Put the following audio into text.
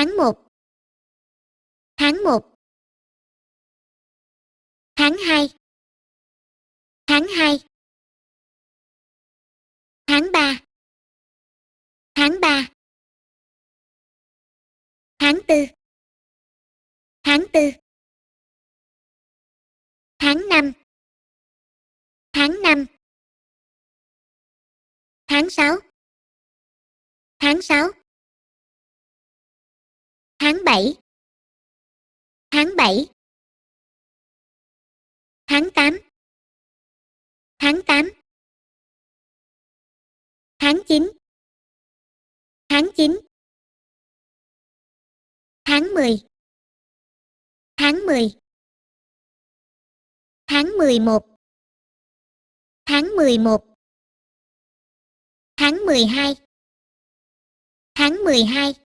Tháng 1. Tháng 1. Tháng 2. Tháng 2. Tháng 3. Tháng 3. Tháng 4. Tháng 4. Tháng 5. Tháng 5. Tháng 6. Tháng 6. Tháng 7. Tháng 7. Tháng 8. Tháng 8. Tháng 9. Tháng 9. Tháng 10. Tháng 10. Tháng 11. Tháng 11. Tháng 12. Tháng 12.